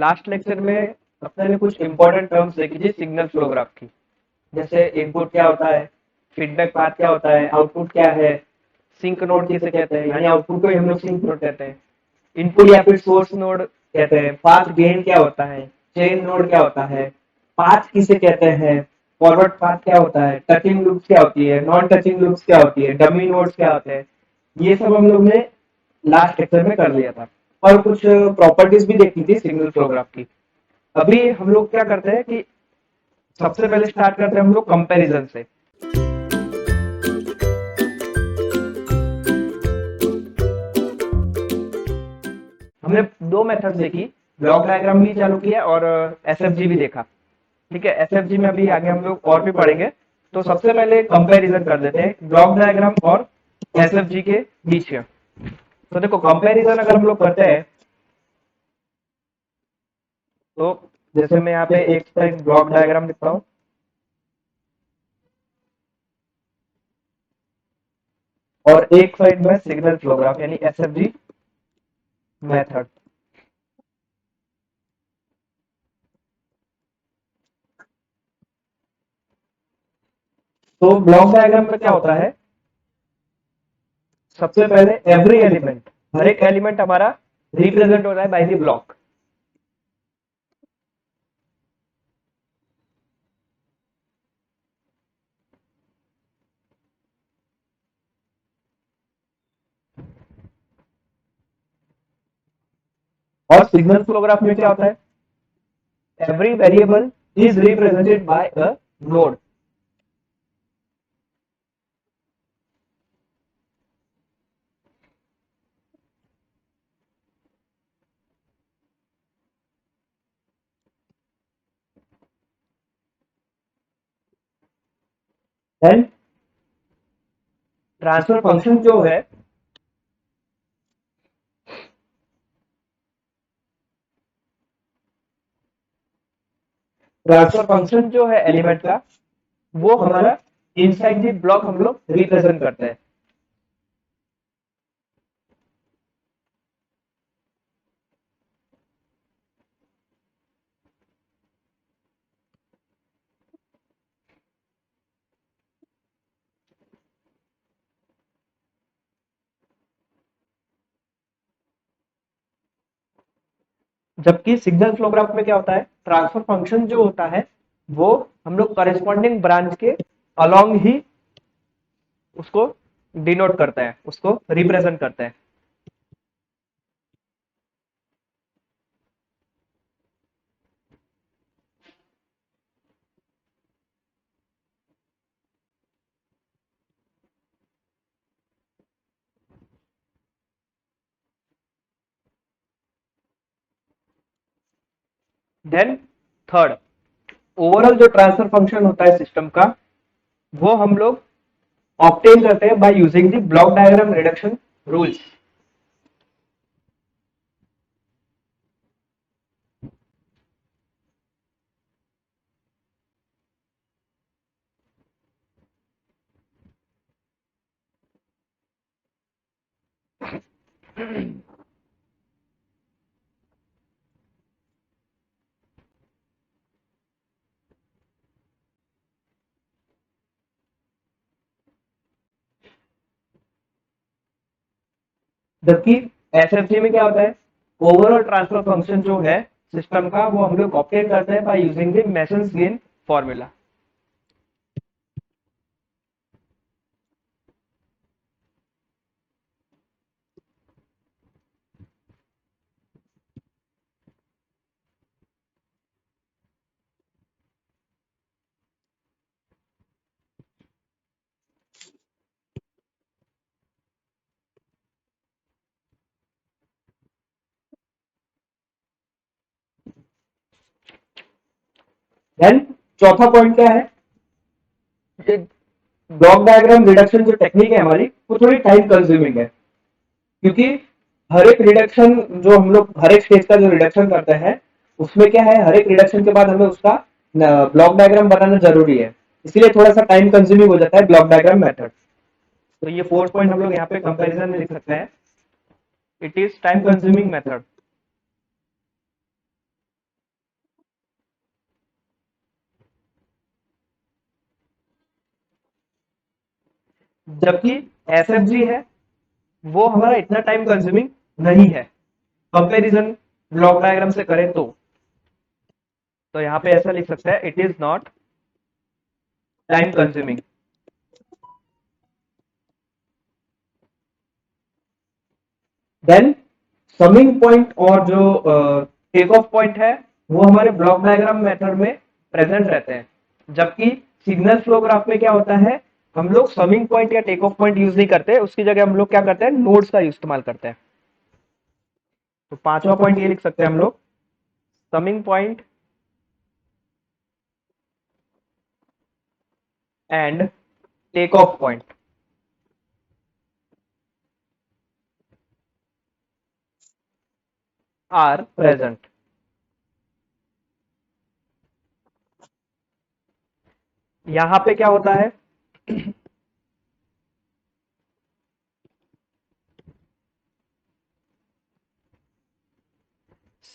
Last lecture में अपने ने कुछ इंपॉर्टेंट टर्म्स देखी थी सिग्नल फ्लो ग्राफ की। जैसे इनपुट क्या होता है, फीडबैक पाथ क्या होता है, आउटपुट क्या है, सिंक नोड किसे कहते हैं, यानी आउटपुट को ही हम लोग सिंक नोड कहते हैं, इनपुट या फिर सोर्स नोड कहते हैं, पाथ गेन क्या होता है, चेन नोड क्या होता है, पाथ किसे कहते हैं, फॉरवर्ड पाथ क्या होता है, टचिंग लूप्स क्या होती है, नॉन टचिंग लूप्स क्या होती है, डमी नोड्स क्या होते हैं, ये सब हम लोग ने लास्ट लेक्चर में कर लिया था। और कुछ प्रॉपर्टीज भी देखी थी सिग्नल फ्लो ग्राफ की। अभी हम लोग क्या करते हैं कि सबसे पहले स्टार्ट करते हैं हम लोग कंपैरिजन से। हमने दो मेथड्स देखी, ब्लॉक डायग्राम भी चालू किया और एसएफजी भी देखा। ठीक है, एसएफजी में अभी आगे हम लोग और भी पढ़ेंगे। तो सबसे पहले कंपैरिजन कर देते हैं ब्लॉक डायग्राम और एसएफजी के बीच में। तो देखो कंपैरिजन अगर हम लोग करते हैं तो जैसे मैं यहाँ पे एक साइड ब्लॉक डायग्राम लिखता हूँ और एक साइड में सिग्नल फ्लो ग्राफ यानी एसएफजी मेथड। तो ब्लॉक डायग्राम में क्या होता है, सबसे पहले एवरी एलिमेंट, हर एक एलिमेंट हमारा रिप्रेजेंट होता है बाय द ब्लॉक। और सिग्नल फ्लो ग्राफ में क्या होता है, every variable is represented by a node. Then transfer function जो है, ट्रांसफर फंक्शन जो है एलिमेंट का, वो हमारा इनसाइड द ब्लॉक हम लोग रिप्रेजेंट करते हैं। जबकि सिग्नल फ्लो ग्राफ में क्या होता है, ट्रांसफर फंक्शन जो होता है वो हम लोग करेस्पॉन्डिंग ब्रांच के अलोंग ही उसको डिनोट करते हैं, उसको रिप्रेजेंट करते हैं। देन थर्ड, ओवरऑल जो ट्रांसफर फंक्शन होता है सिस्टम का, वो हम लोग ऑब्टेन करते हैं by using the block diagram reduction rules. जबकि एसएफजी में क्या होता है, ओवरऑल ट्रांसफर फंक्शन जो है सिस्टम का, वो हम लोग ऑब्टेन करते हैं by using the Mason's gain formula. Then चौथा पॉइंट क्या है, ब्लॉक डायग्राम रिडक्शन जो टेक्निक है हमारी, वो थोड़ी टाइम कंज्यूमिंग है। क्योंकि हर एक रिडक्शन जो हम लोग हर एक स्टेज का जो रिडक्शन करते हैं, उसमें क्या है, हर एक रिडक्शन के बाद हमें उसका ब्लॉक डायग्राम बनाना जरूरी है, इसलिए थोड़ा सा टाइम कंज्यूमिंग हो जाता है ब्लॉक डायग्राम मेथड। तो ये फोर्थ पॉइंट हम लोग यहाँ पे कंपैरिजन में लिख सकते हैं, it is time consuming method. जबकि एसएफजी है वो हमारा इतना टाइम कंज्यूमिंग नहीं है कंपैरिजन ब्लॉक डायग्राम से करें तो यहाँ पे ऐसा लिख सकते हैं, it is not time consuming. Then summing point और जो टेक ऑफ पॉइंट है वो हमारे ब्लॉक डायग्राम मेथड में प्रेजेंट रहते हैं, जबकि सिग्नल फ्लो ग्राफ में क्या होता है, हम लोग समिंग पॉइंट या टेक ऑफ पॉइंट यूज नहीं करते, उसकी जगह हम लोग क्या करते हैं, नोड्स का इस्तेमाल करते हैं। तो पांचवा पॉइंट ये लिख सकते हैं हम लोग, summing point and take off point are present. यहां पे क्या होता है,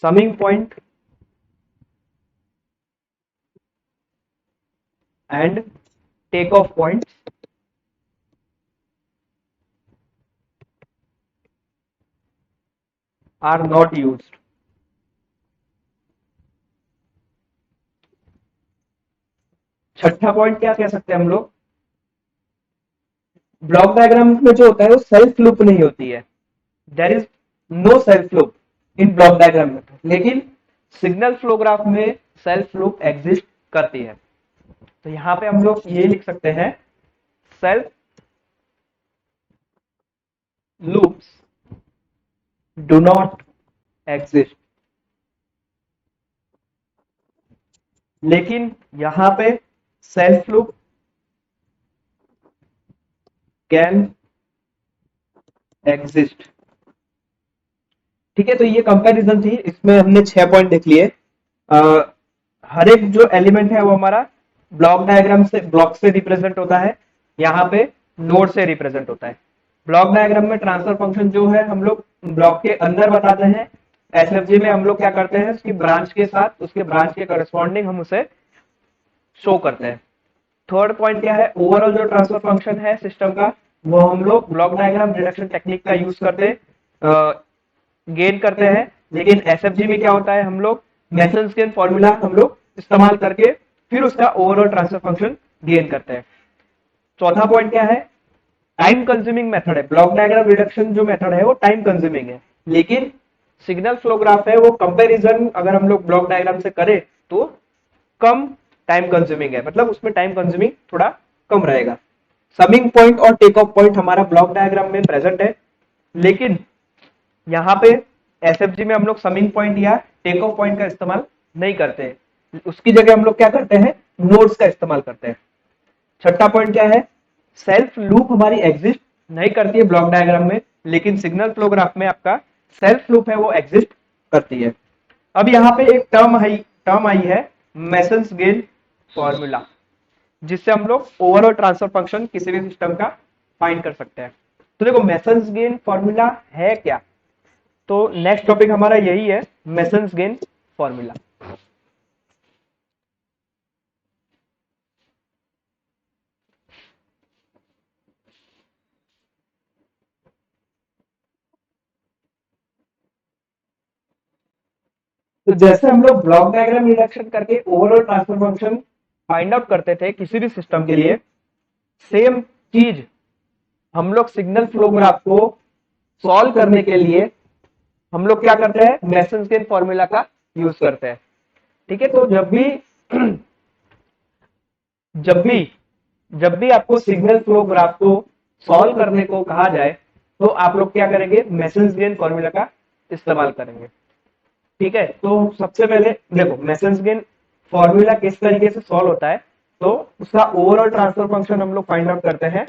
summing point and take off point are not used. छठा पॉइंट क्या कह सकते हैं हम लोग, ब्लॉक डायग्राम में जो होता है वो सेल्फ लूप नहीं होती है, there is no self loop in block diagram में, लेकिन सिग्नल फ्लो ग्राफ में सेल्फ लूप एग्जिस्ट करती है। तो यहां पे हम लोग ये लिख सकते हैं, self loops do not exist. लेकिन यहां पे सेल्फ लूप कैन एग्जिस्ट। ठीक है, तो ये कंपैरिजन थी, इसमें हमने 6 पॉइंट देख लिए। हर एक जो एलिमेंट है वो हमारा ब्लॉक डायग्राम से, ब्लॉक से रिप्रेजेंट होता है, यहाँ पे नोड से रिप्रेजेंट होता है। ब्लॉक डायग्राम में ट्रांसफर फंक्शन जो है हम लोग ब्लॉक के अंदर बताते हैं, एसएफजी में हम लोग क्या करते हैं, उसकी ब्रांच के साथ, उसके ब्रांच के करस्पॉन्डिंग हम उसे शो करते हैं। थर्ड पॉइंट क्या है, ओवरऑल जो ट्रांसफर फंक्शन है सिस्टम का वो हम लोग ब्लॉक डायग्राम रिडक्शन टेक्निक का यूज करते गेन करते हैं, लेकिन एसएफजी में क्या होता है, हम लोग मेसन्स गेन फॉर्मूला हम लोग इस्तेमाल करके फिर उसका ओवरऑल ट्रांसफर फंक्शन गेन करते हैं। चौथा पॉइंट क्या है, टाइम कंज्यूमिंग मेथड है, ब्लॉक डायग्राम रिडक्शन जो मेथड है वो टाइम कंज्यूमिंग है, लेकिन सिग्नल फ्लो ग्राफ है वो कंपैरिजन अगर हम लोग ब्लॉक डायग्राम से करें तो कम टाइम कंज्यूमिंग है, मतलब उसमें टाइम कंज्यूमिंग थोड़ा कम रहेगा। समिंग पॉइंट और टेक ऑफ पॉइंट हमारा ब्लॉक डायग्राम में प्रेजेंट है, लेकिन यहाँ पे एसएफजी में हम लोग समिंग पॉइंट या टेक ऑफ पॉइंट का इस्तेमाल नहीं करते, उसकी जगह हम लोग क्या करते हैं, नोड्स का इस्तेमाल करते हैं। छठा पॉइंट क्या है, सेल्फ लूप हमारी एग्जिस्ट नहीं करती है ब्लॉक डायग्राम में, लेकिन सिग्नल फ्लो ग्राफ में आपका सेल्फ लूप है वो एग्जिस्ट करती है। अब यहाँ पे एक टर्म आई है मेसन्स गेन फॉर्मूला, जिससे हम लोग ओवरऑल ट्रांसफर फंक्शन किसी भी सिस्टम का फाइंड कर सकते हैं। तो देखो मेसन्स गेन फॉर्मूला है क्या, तो नेक्स्ट टॉपिक हमारा यही है, मेसन्स गेन फॉर्मूला। तो जैसे हम लोग ब्लॉक डायग्राम रिडक्शन करके overall transfer function find out करते थे किसी भी सिस्टम के लिए, सेम चीज हम लोग सिग्नल फ्लो ग्राफ को सॉल्व करने के लिए हम लोग क्या करते हैं, मेसन्स गेन फॉर्मूला का यूज करते हैं। ठीक है, तो जब भी आपको सिग्नल फ्लो ग्राफ को सॉल्व करने को कहा जाए तो आप लोग क्या करेंगे, मेसन्स गेन फॉर्मूला का इस्तेमाल करेंगे। ठीक है, तो सबसे पहले देखो मेसन्स गेन फॉर्मूला किस तरीके से सॉल्व होता है, तो उसका ओवरऑल ट्रांसफर फंक्शन हम लोग फाइंड आउट करते हैं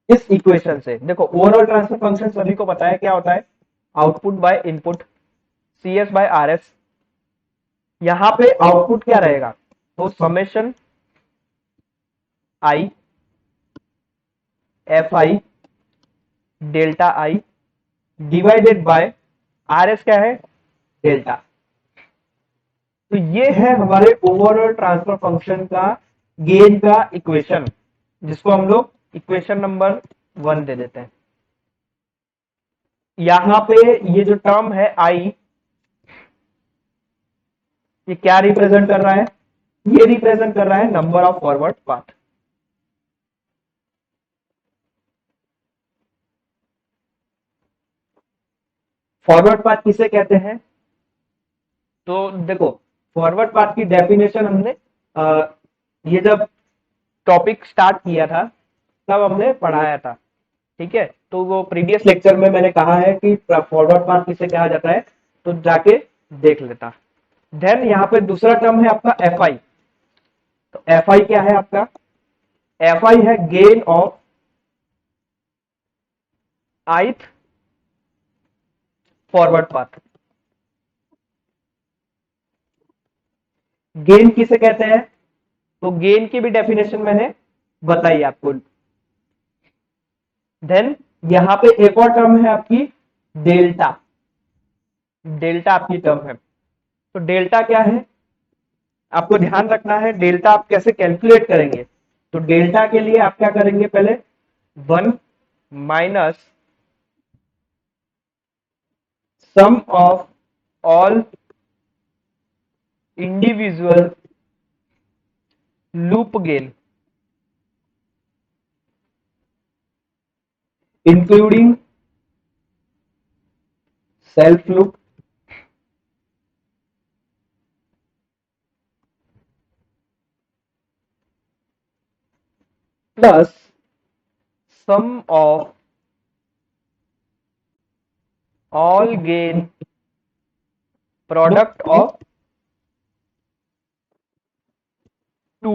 इस इक्वेशन से। देखो ओवरऑल ट्रांसफर फंक्शन सभी को पता है क्या होता है, output by input CS by RS। यहां पे आउटपुट क्या रहेगा, तो summation I FI delta I divided by RS क्या है, डेल्टा। तो ये है हमारे ओवरऑल ट्रांसफर फंक्शन का गेन का इक्वेशन, जिसको हम लोग इक्वेशन नंबर 1 दे देते हैं। यहां पे ये जो टर्म है आई, ये क्या रिप्रेजेंट कर रहा है? ये रिप्रेजेंट कर रहा है number of forward path. Forward path किसे कहते हैं? तो देखो, फॉरवर्ड पाथ की डेफिनेशन हमने ये जब टॉपिक स्टार्ट किया था तब हमने पढ़ाया था, ठीक है। तो वो प्रीवियस लेक्चर में मैंने कहा है कि फॉरवर्ड पाथ किसे कहा जाता है, तो जाके देख लेता। देन यहाँ पे दूसरा टर्म है आपका एफ आई। तो एफ आई क्या है आपका? एफ आई है gain of ith forward path. Gain किसे कहते हैं? तो गेन की भी डेफिनेशन मैंने बताई आपको। देन यहां पे एक और टर्म है आपकी डेल्टा। डेल्टा आपकी टर्म है। तो डेल्टा क्या है आपको ध्यान रखना है। डेल्टा आप कैसे कैलकुलेट करेंगे? तो डेल्टा के लिए आप क्या करेंगे? पहले 1 minus sum of all individual loop gain including self loop plus sum of all gain product of two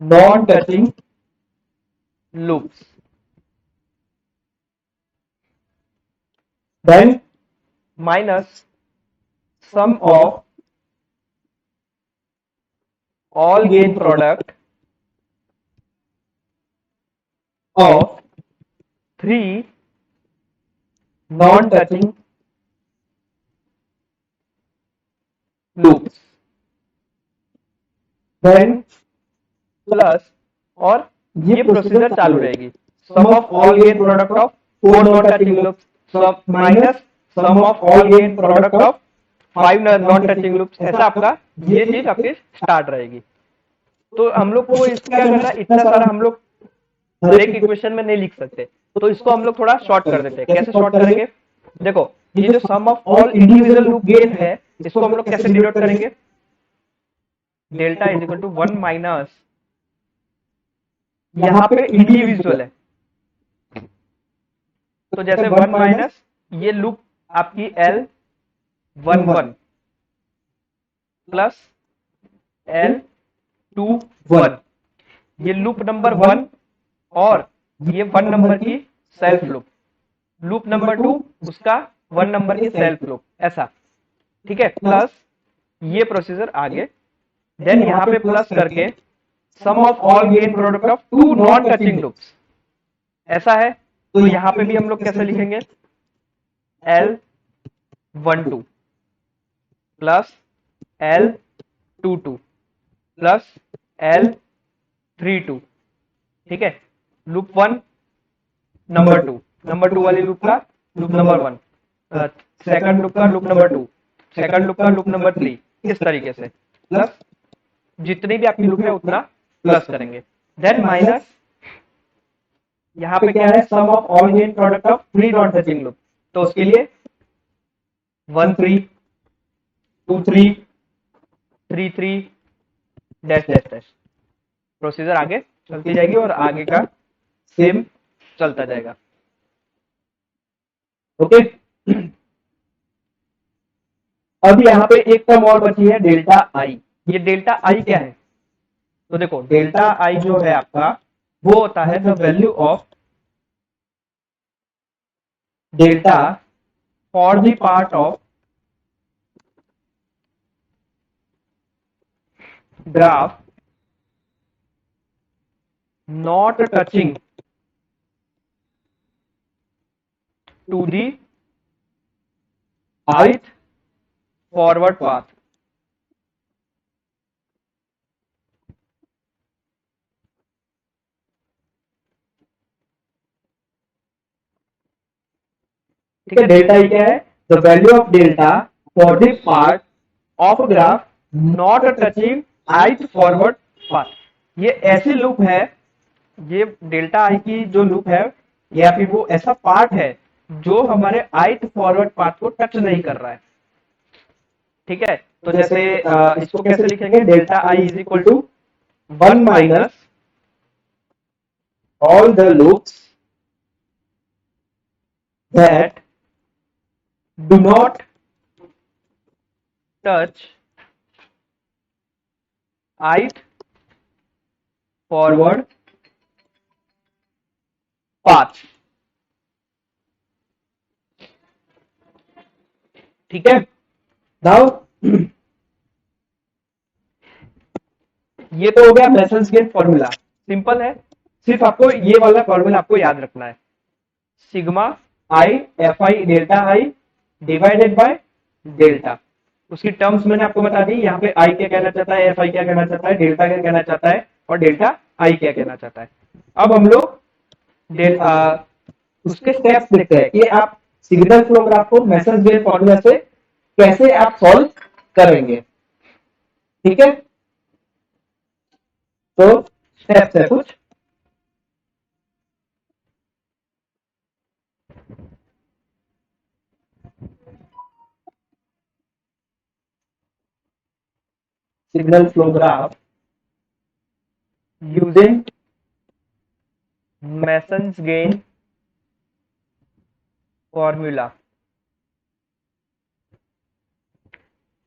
non touching loops. Then minus sum of all gain product of 3 non-touching loops, then plus और ये procedure चालू रहेगी। Sum of all gain product of 4 non touching loops, सब minus sum of all gain product of 5 non touching loops. ऐसा आपका ये चीज आपकी स्टार्ट रहेगी। तो हम लोग को इसको क्या करना है, इतना सारा हम लोग हर एक इक्वेशन में नहीं लिख सकते, तो इसको हम लोग थोड़ा शॉर्ट कर देते हैं। कैसे शॉर्ट करेंगे? देखो, ये जो sum of all individual loop gain है, इसको हम लोग कैसे डिनोट करेंगे? Delta is equal to 1 minus, यहां पे इंडिविजुअल है तो जैसे 1 माइनस ये लूप आपकी L 1 1 प्लस L 2 1, ये लूप नंबर 1 और ये 1 नंबर की सेल्फ लूप, लूप नंबर 2 उसका 1 नंबर की सेल्फ लूप, ऐसा, ठीक है। प्लस ये प्रोसीजर आगे, देन यहां पे प्लस करके sum of all gain product of 2 non touching loops, ऐसा है। तो यहां पे भी हम लोग कैसे लिखेंगे? L 1 2 plus L 2 2 plus L 3 2, ठीक है। लूप 1 नंबर 2 वाली लूप का लूप नंबर 1, सेकंड लूप का लूप नंबर 2, सेकंड लूप का लूप नंबर 3, इस तरीके से प्लस जितनी भी आपकी लूप है उतना प्लस करेंगे। देन माइनस यहां पे क्या है? Sum of all gain product of 3 non touching loop, तो उसके लिए 1 3 2 3 3 3 डैश डैश डैश, प्रोसीजर आगे चलती जाएगी और आगे का सेम चलता जाएगा। ओके, अब यहाँ पे एक टर्म और बची है डेल्टा आई। ये डेल्टा आई क्या है? तो देखो, डेल्टा आई जो है आपका वो होता है the value of delta for the part of graph not touching to the ith forward path। ठीक है, डेल्टा आई क्या है, the value of delta for the part of graph not touching ith forward path. ये ऐसी loop है, ये delta आई की जो लूप है या फिर वो ऐसा पार्ट है जो हमारे ith फॉरवर्ड पाथ को टच नहीं कर रहा है। ठीक है, तो जैसे इसको कैसे लिखेंगे, delta I is equal to 1 minus all the loops that do not touch ith forward path। ठीक है, नाउ ये तो हो गया मेसन्स गेन फॉर्मूला, सिंपल है, सिर्फ आपको ये वाला फॉर्मूला आपको याद रखना है, sigma I F I delta I divided by delta. उसकी टर्म्स मैंने आपको बता दी, यहाँ पे आई क्या कहना चाहता है, एफ आई क्या कहना चाहता है, डेल्टा क्या कहना चाहता है और डेल्टा आई क्या कहना चाहता है। अब हम लोग उसके स्टेप्स देखते हैं कि आप सिग्नल फ्लो ग्राफ को मेसन्स गेन फॉर्मूला से कैसे आप सॉल्व करेंगे। ठीक है, तो स्टेप्स है कुछ, signal flow graph using Mason's gain formula।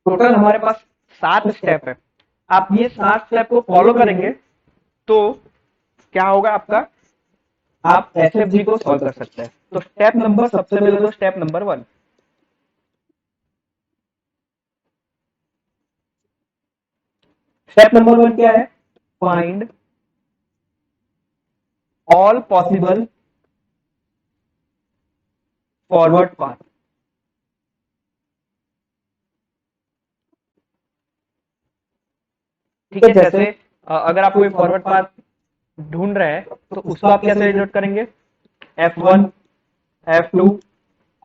Total हमारे पास 7 स्टेप है, आप ये 7 स्टेप को फॉलो करेंगे तो क्या होगा आपका, आप एसएफजी को सॉल्व कर सकते हैं। तो स्टेप नंबर, सबसे पहले तो स्टेप नंबर 1, स्टेप नंबर 1 क्या है, find all possible forward path. ठीक है, जैसे अगर आप कोई फॉरवर्ड पाथ ढूंढ रहे हैं तो उसको आप कैसे डिनोट करेंगे, F1 F2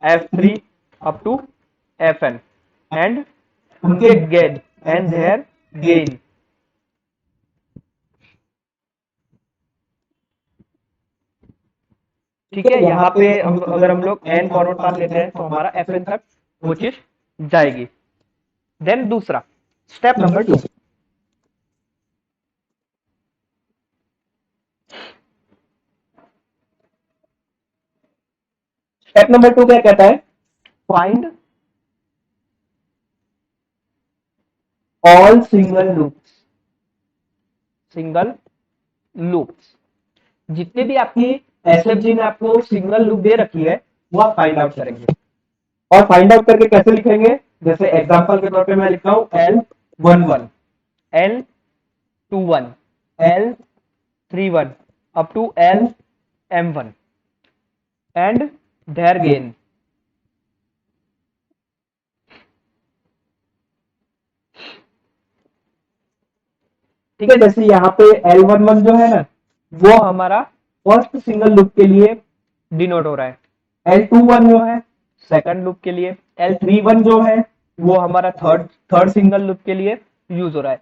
F3 up to Fn and उनके गेन एंड देयर गेन। ठीक है, यहाँ पे अगर हम लोग n फॉरवर्ड पाथ लेते हैं तो हमारा Fn तक वो चीज जाएगी। देन दूसरा स्टेप नंबर 2, स्टेप नंबर 2 क्या कहता है, find all single loops, single loops जितने भी आपकी एसएफजी में आपको सिंगल लूप दे रखी है वो आप फाइंड आउट करेंगे। और फाइंड आउट करके कैसे लिखेंगे, जैसे एग्जांपल के तौर पे मैं लिखता हूं L11 L21 L31 up to LM1 and their gain. ठीक है, जैसे यहाँ पे L11 जो है ना वो हमारा फर्स्ट सिंगल लूप के लिए डिनोट हो रहा है, L21 जो है सेकंड लूप के लिए, L31 जो है वो हमारा थर्ड सिंगल लूप के लिए यूज हो रहा है।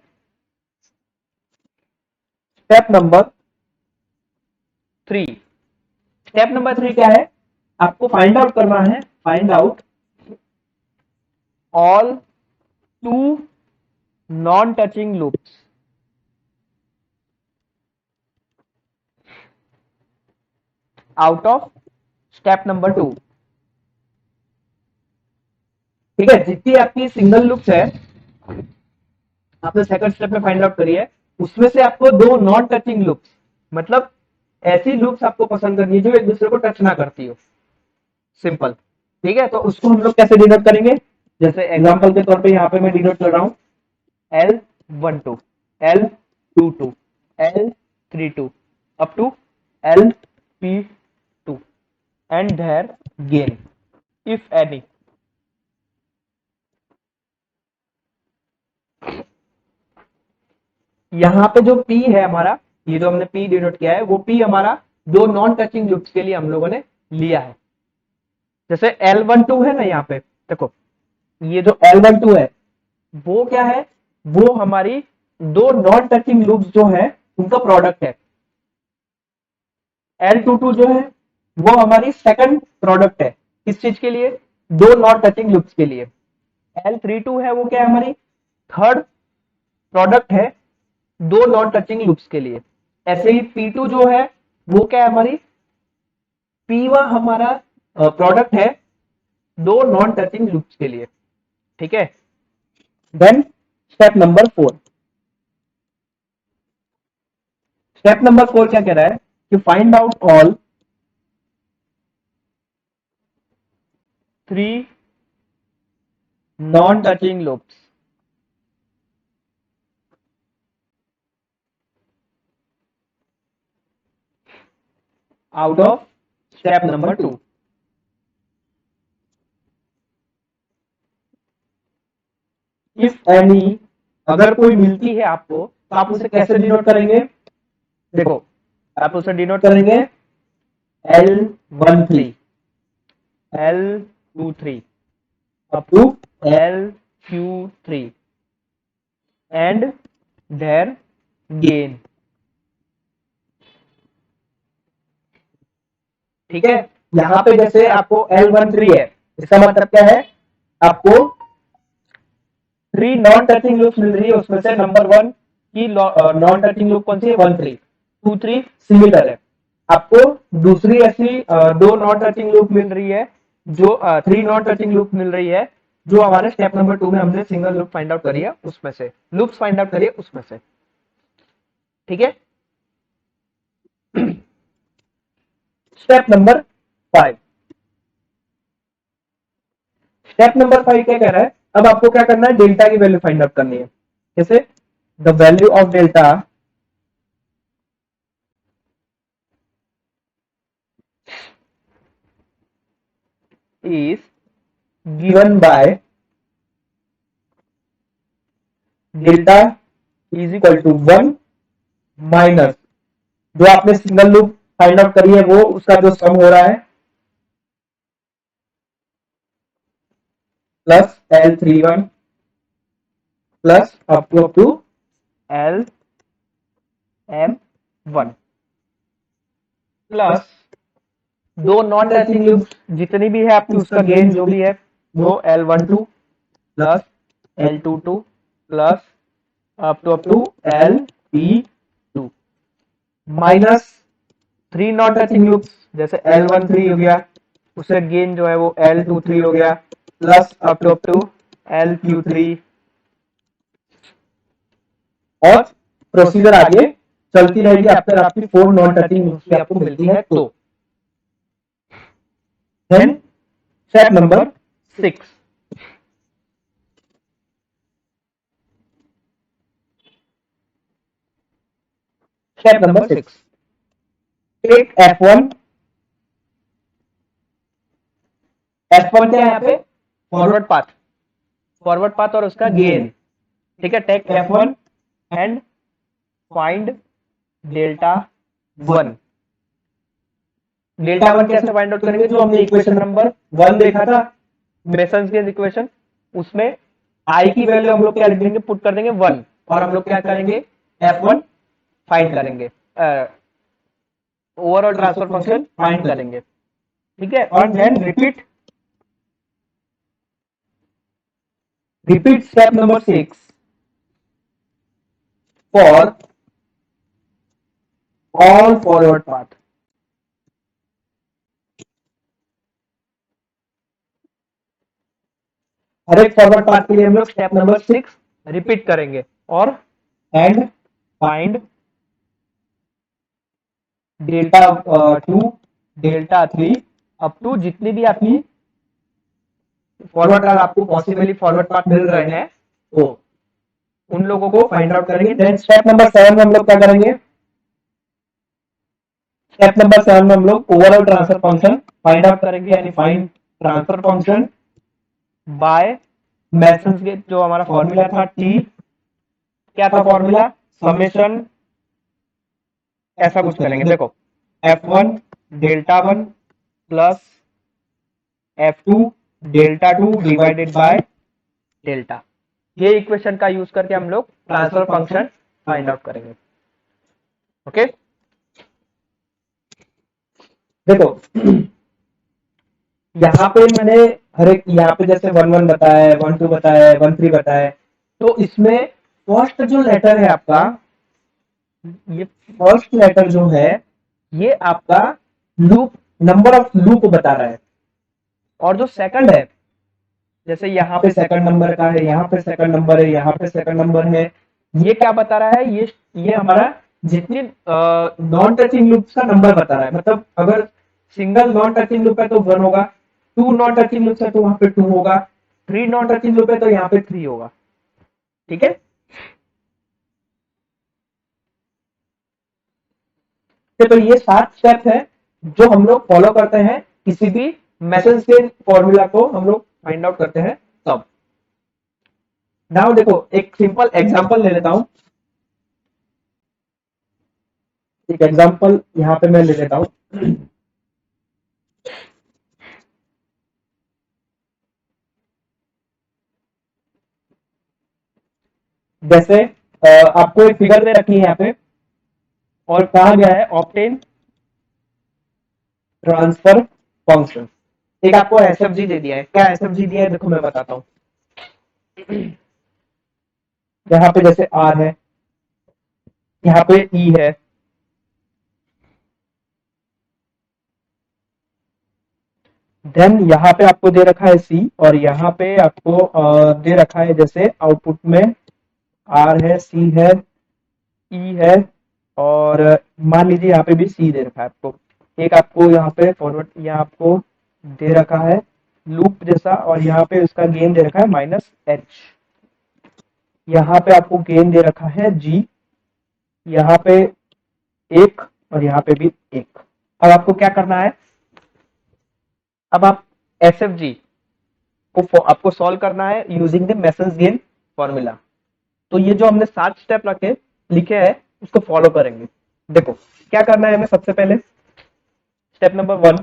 स्टेप नंबर 3, स्टेप नंबर 3 क्या है, आपको फाइंड आउट करना है, find out all 2 non touching loops out of step number 2। ठीक है, जितनी आपकी सिंगल लूप्स है आपने सेकंड स्टेप में फाइंड आउट करी है, उसमें से आपको 2 नॉन टचिंग लूप्स, मतलब ऐसी लूप्स आपको पसंद करनी है जो एक दूसरे को टच ना करती हो, सिंपल। ठीक है, तो उसको हम लोग कैसे डिनोट करेंगे, जैसे एग्जांपल के तौर पे यहाँ पे मैं डिनोट कर रहा हूँ L12 L22 L32 up to LP2 and their gain if any. यहाँ पे जो P है हमारा, ये जो हमने P डिनोट किया है वो P हमारा 2 नॉन टचिंग लूप्स के लिए हम लोगों ने लिया है। जैसे L12 है ना, यहाँ पे देखो, ये जो L12 है वो क्या है, वो हमारी दो नॉन टचिंग लूप्स जो है उनका प्रोडक्ट है। L22 जो है वो हमारी सेकंड प्रोडक्ट है, किस चीज के लिए, दो नॉन टचिंग लूप्स के लिए। L32 है वो क्या है, हमारी थर्ड प्रोडक्ट है दो नॉन टचिंग लूप्स के लिए। ऐसे ही P2 जो है वो क्या है, हमारी P1 हमारा प्रोडक्ट है दो नॉन टचिंग लूप्स के लिए। ठीक है, then step number 4। Step number 4 क्या कह रहा है कि find out all 3 non touching loops out of step number 2। If any, अगर कोई मिलती है आपको तो आप उसे कैसे डिनोट करेंगे, देखो आप उसे डिनोट करेंगे L13, L23 up to LQ3 and their gain। ठीक है, यहाँ पे जैसे आपको L13 है, इसका मतलब क्या है, आपको 3 नॉन टचिंग लूप्स मिल रही है, उसमें से नंबर 1 की नॉन टचिंग लूप कौन सी है, 13, 2 3 सिमिलर है। आपको दूसरी ऐसी दो नॉन टचिंग लूप मिल रही है, जो 3 नॉन टचिंग लूप मिल रही है, जो हमारे स्टेप नंबर 2 में हमने सिंगल लूप फाइंड आउट करी है, उसमें से लूप्स फाइंड आउट करिए उसमें से। ठीक है, स्टेप नंबर 5। स्टेप नंबर 5 क्या कह रहा है, अब आपको क्या करना है, डेल्टा की वैल्यू फाइंड आउट करनी है। कैसे, the value of delta is given by delta is equal to 1 minus जो आपने सिंगल लूप फाइंड आउट करी है वो उसका जो सम हो रहा है plus L31 plus up to LM1 plus दो नॉन टचिंग लूप जितनी भी है आपकी, उसका गेन जो भी है वो L12 plus L22 plus up to LP2 minus 3 non touching loops जैसे L13 हो गया, उसका गेन जो है वो L23 हो गया, प्लस अप टू LQ3, और प्रोसीजर आगे चलती रहेगी आफ्टर आपकी 4 नॉन टचिंग लूप्स भी आपको मिलती है तो। Then step number 6। Step number 6, take F1 क्या है यहाँ पे, फॉरवर्ड पाथ और उसका गेन। ठीक है, take F1 and find delta 1। Delta 1 कैसे फाइंड आउट करेंगे, जो हमने इक्वेशन नंबर 1 देखा था मेसन्स के इक्वेशन, उसमें आई की वैल्यू हम लोग क्या लिख देंगे, पुट कर देंगे 1, और हम लोग क्या करेंगे, F1 फाइंड करेंगे, ओवरऑल ट्रांसफर फंक्शन फाइंड करेंगे। ठीक है, और then repeat step number 6 for all forward path. हर एक फॉरवर्ड पाथ के लिए हम लोग स्टेप नंबर 6 रिपीट करेंगे, और and find delta 2 delta 3 up to जितनी भी आपकी फॉरवर्ड आपको पॉसिबली फॉरवर्ड पाथ मिल रहे हैं तो उन लोगों को फाइंड आउट करेंगे। देन स्टेप नंबर 7 में हम लोग क्या करेंगे, स्टेप नंबर 7 में हम लोग overall transfer function find out करेंगे, यानी find transfer function by masons के जो हमारा फॉर्मूला था, टी क्या था फॉर्मूला, समेशन ऐसा कुछ करेंगे। देखो F1 delta 1 plus F2 delta 2 divided by delta. ये इक्वेशन का यूज करके हम लोग ट्रांसफर फंक्शन फाइंड आउट करेंगे। ओके देखो यहाँ पे मैंने हर एक यहाँ पे जैसे 1 1 बताया है, 1 2 बताया है, 1 3 बताया है, तो इसमें फर्स्ट जो लेटर है आपका, ये फर्स्ट लेटर जो है ये आपका लूप नंबर ऑफ लूप बता रहा है, और जो सेकंड है जैसे यहाँ पे सेकंड नंबर का है, यहाँ पे सेकंड नंबर है, यहाँ पे सेकंड नंबर है, ये क्या बता रहा है, ये हमारा जितनी नॉन टचिंग लूप्स का नंबर बता रहा है। मतलब अगर सिंगल नॉन टचिंग लूप है तो 1 होगा, 2 नॉन टचिंग लूप है तो वहां पे 2 होगा, 3 नॉन टचिंग लूप है तो यहाँ पे 3 होगा। ठीक है, तो ये 7 स्टेप है जो हम लोग फॉलो करते हैं किसी भी मैसेज के फॉर्मूला को हम लोग फाइंड आउट करते हैं तब। नाउ देखो एक सिंपल एग्जांपल ले लेता हूं, एक एग्जांपल यहां पे मैं ले लेता हूं। जैसे आपको एक फिगर दे रखी है यहाँ पे और कहा गया है ऑब्टेन ट्रांसफर फंक्शन। एक आपको एसएफजी दे दिया है, क्या एसएफजी दिया है देखो मैं बताता हूँ। यहाँ पे जैसे आर है, यहाँ पे ई है, देन यहाँ पे आपको दे रखा है सी, और यहाँ पे आपको दे रखा है जैसे आउटपुट में आर है, सी है, ई है, और मान लीजिए यहाँ पे भी सी दे रखा है आपको। एक आपको यहाँ पे फॉरवर्ड यहाँ आपको दे रखा है लूप जैसा, और यहाँ पे उसका गेन दे रखा है -h। यहाँ पे आपको गेन दे रखा है g, यहाँ पे 1 और यहाँ पे भी 1। अब आपको क्या करना है, अब आप SFG को आपको सॉल्व करना है using the message gain formula. तो ये जो हमने 7 स्टेप रखे लिखे हैं उसको फॉलो करेंगे। देखो क्या करना है हमें, सबसे पहले step number 1,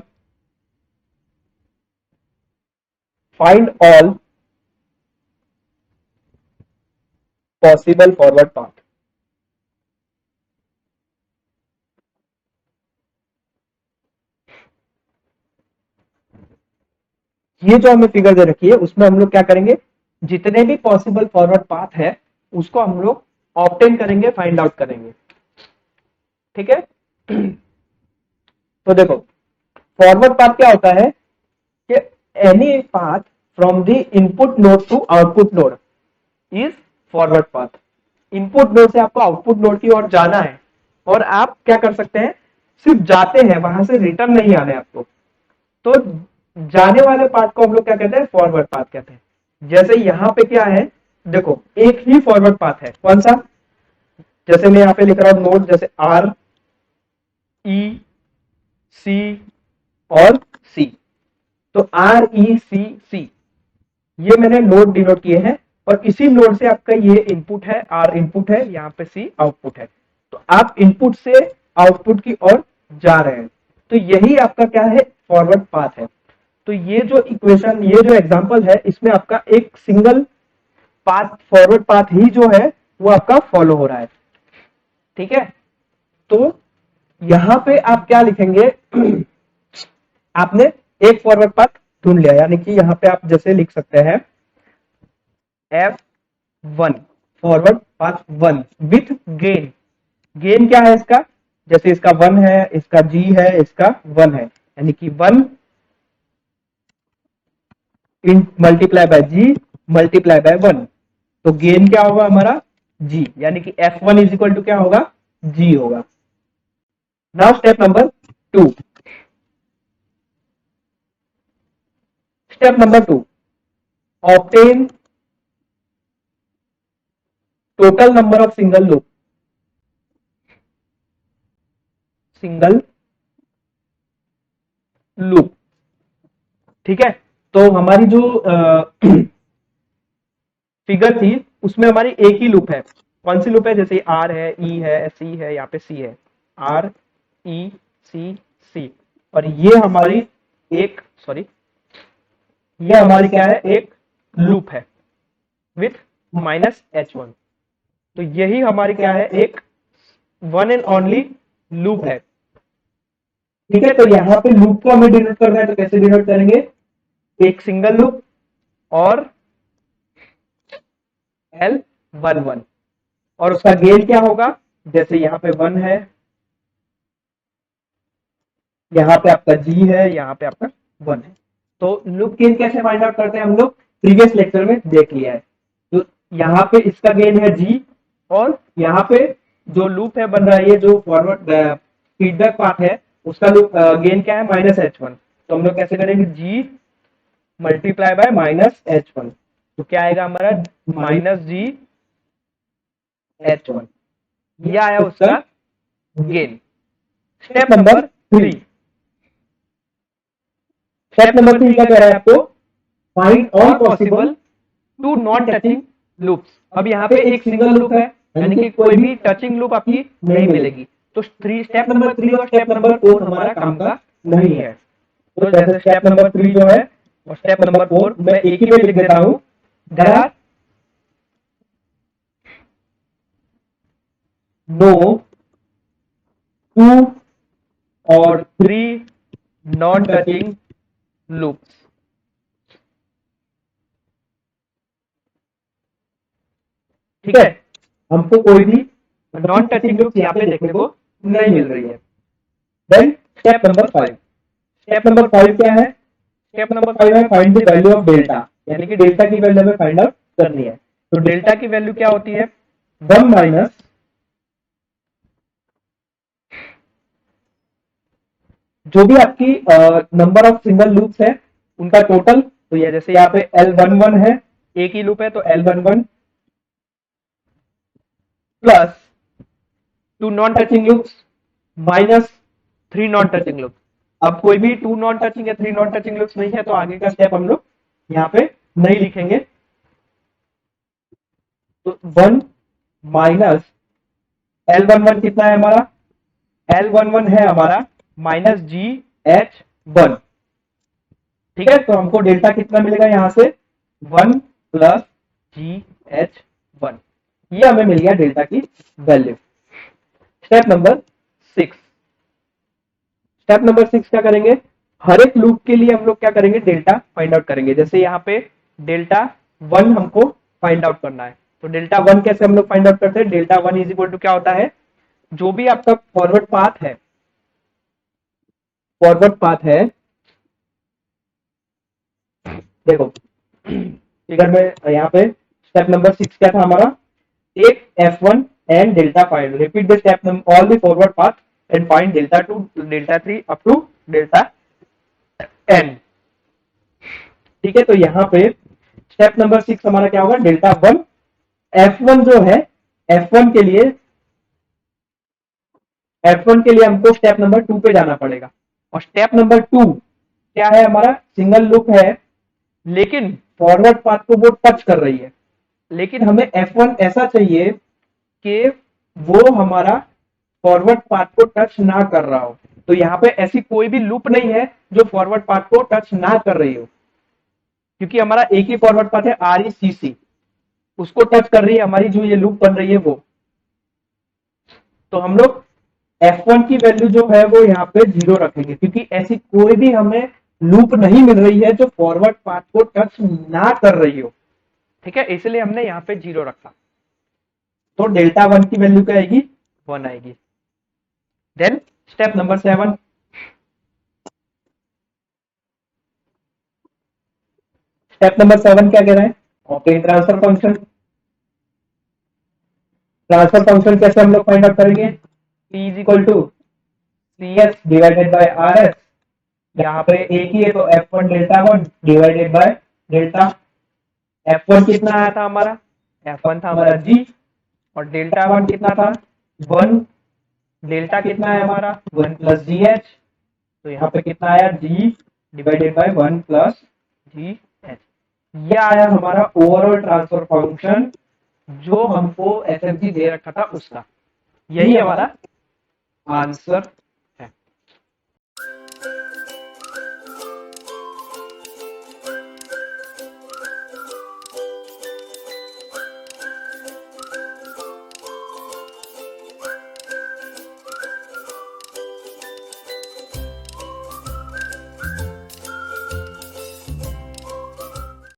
find all possible forward path. ये जो हमें फिगर दे रखी है उसमें हम लोग क्या करेंगे, जितने भी पॉसिबल फॉरवर्ड पाथ है उसको हम लोग ऑब्टेन करेंगे, फाइंड आउट करेंगे। ठीक है, तो देखो फॉरवर्ड पाथ क्या होता है कि any path from the input node to output node is forward path. Input node से आपको आउटपुट नोड की ओर जाना है, और आप क्या कर सकते हैं, सिर्फ जाते हैं, वहां से रिटर्न नहीं आना है आपको। तो जाने वाले पार्ट को हम लोग क्या कहते हैं, फॉरवर्ड पाथ कहते हैं। जैसे यहाँ पे क्या है, देखो एक ही फॉरवर्ड पाथ है, कौन सा, जैसे मैं यहाँ पे लिख रहा हूं नोड, जैसे आर ई सी और सी, तो आर ई सी सी ये मैंने नोड डिनोट किए हैं, और इसी नोड से आपका ये इनपुट है, आर इनपुट है, यहाँ पे सी आउटपुट है। तो आप इनपुट से आउटपुट की ओर जा रहे हैं, तो यही आपका क्या है, फॉरवर्ड पाथ है। तो ये जो इक्वेशन, ये जो एग्जांपल है, इसमें आपका एक सिंगल पाथ, फॉरवर्ड पाथ ही जो है वो आपका फॉलो हो रहा है। ठीक है, तो यहां पे आप क्या लिखेंगे, आपने एक फॉरवर्ड पाथ ढूंढ लिया, यानी कि यहां पे आप जैसे लिख सकते हैं F1 forward path 1 with gain. Gain क्या है इसका, जैसे इसका 1 है, इसका G है, इसका 1 है, यानी कि 1 multiply by G multiply by 1। तो गेन क्या होगा हमारा G, यानी कि F1 इज इक्वल टू क्या होगा, G होगा। Now step number 2, step number 2, obtain total number of single loop. Single loop, ठीक है, तो हमारी जो फिगर थी उसमें हमारी एक ही लूप है, कौन सी लूप है, जैसे आर है, ई है, सी है, यहाँ पे सी है, आर ई सी सी, और ये हमारी एक, सॉरी ये हमारी क्या है, एक लूप है विथ -H1। तो यही हमारी क्या है, एक वन एंड ओनली लूप है। ठीक है, तो यहाँ पे लूप को हमें डिनोट करना है, तो कैसे डिनोट करेंगे, एक सिंगल लूप और L11 और उसका गेन क्या होगा, जैसे यहाँ पे 1 है, यहाँ पे आपका G है, यहाँ पे आपका 1 है। तो लूप गेन कैसे फाइंड आउट करते हैं हम लोग, प्रीवियस लेक्चर में देख लिया है। तो यहाँ पे इसका गेन है G और यहाँ पे जो लूप है बन रहा है, ये जो फॉरवर्ड फीडबैक पाथ है उसका लूप गेन क्या है, -H1। तो हम लोग कैसे करेंगे, G मल्टीप्लाई बाय -H1, तो क्या आएगा हमारा, -GH1। ये आया उसका gain. Step number 3, step number 3 क्या कह रहा है आपको, find all possible two non touching loops. अब यहाँ पे एक सिंगल लूप है, यानी कि कोई भी टचिंग लूप आपकी नहीं मिलेगी। तो स्टेप नंबर 3 और स्टेप नंबर 4 हमारा काम का नहीं है। तो जैसे स्टेप नंबर 3 जो है और स्टेप नंबर 4 मैं एक ही में लिख देता हूं, देयर आर नो 2 और 3 नॉन टचिंग लूप्स। ठीक है, हमको कोई भी नॉन टचिंग लूप्स यहाँ पे देखने को नहीं मिल रही है। Then step number 5, step number 5 क्या है, स्टेप नंबर 5 है find the value of delta, यानी कि डेल्टा की वैल्यू हमें फाइंड आउट करनी है। तो डेल्टा की वैल्यू क्या होती है, 1 माइनस जो भी आपकी नंबर ऑफ सिंगल लूप्स है उनका टोटल। तो ये जैसे यहाँ पे L11 है, एक ही लूप है तो L11 plus 2 non touching loops minus 3 non touching loops. अब कोई भी 2 नॉन टचिंग या 3 नॉन टचिंग लूप्स नहीं है तो आगे का स्टेप हम लोग यहाँ पे नहीं लिखेंगे। तो 1 माइनस L11 कितना है हमारा, L11 है हमारा -GH1। ठीक है, तो हमको डेल्टा कितना मिलेगा यहाँ से, 1 प्लस GH1, ये हमें मिल गया डेल्टा की value. Step number 6, step number 6 क्या करेंगे, हर एक लूप के लिए हम लोग क्या करेंगे, डेल्टा फाइंड आउट करेंगे। जैसे यहाँ पे डेल्टा 1 हमको फाइंड आउट करना है, तो डेल्टा 1 कैसे हम लोग फाइंड आउट करते हैं, डेल्टा 1 इज इक्वल टू क्या होता है, जो भी आपका फॉरवर्ड पाथ है, फॉरवर्ड पाथ है, देखो फिगर में यहाँ पे स्टेप नंबर 6 क्या था हमारा, take F1 and delta find, repeat the step all the forward path and find delta 2 delta 3 up to delta n। ठीक है, तो यहाँ पे स्टेप नंबर 6 हमारा क्या होगा, डेल्टा 1 F1 जो है, F1 के लिए हमको स्टेप नंबर 2 पे जाना पड़ेगा। और स्टेप नंबर 2 क्या है हमारा, सिंगल लूप है लेकिन फॉरवर्ड पाथ को वो टच कर रही है, लेकिन हमें F1 ऐसा चाहिए कि वो हमारा फॉरवर्ड पाथ को टच ना कर रहा हो। तो यहाँ पे ऐसी कोई भी लूप नहीं है जो फॉरवर्ड पाथ को टच ना कर रही हो, क्योंकि हमारा एक ही फॉरवर्ड पाथ है RECC, उसको टच कर रही है हमारी जो ये लूप बन रही है वो। तो हम लोग F1 की वैल्यू जो है वो यहाँ पे 0 रखेंगे, क्योंकि ऐसी कोई भी हमें लूप नहीं मिल रही है जो फॉरवर्ड पाथ को टच ना कर रही हो। ठीक है, इसलिए हमने यहाँ पे 0 रखा। तो डेल्टा 1 की वैल्यू क्या आएगी, 1 आएगी। Then step number 7, step number 7 क्या कह रहा है, obtain transfer function. Transfer function कैसे हम लोग फाइंड आउट करेंगे, P is equal to CS divided by RS, यहाँ पे एक ही है तो F1 delta 1 divided by delta. F1 कितना आया था हमारा, F1 था हमारा G और डेल्टा 1 कितना था 1, डेल्टा कितना है हमारा 1 प्लस GH, तो यहाँ पे कितना आया G divided by 1 plus GH। ये आया हमारा ओवरऑल ट्रांसफर फंक्शन जो हमको SFG दे रखा था उसका। यही हमारा आंसर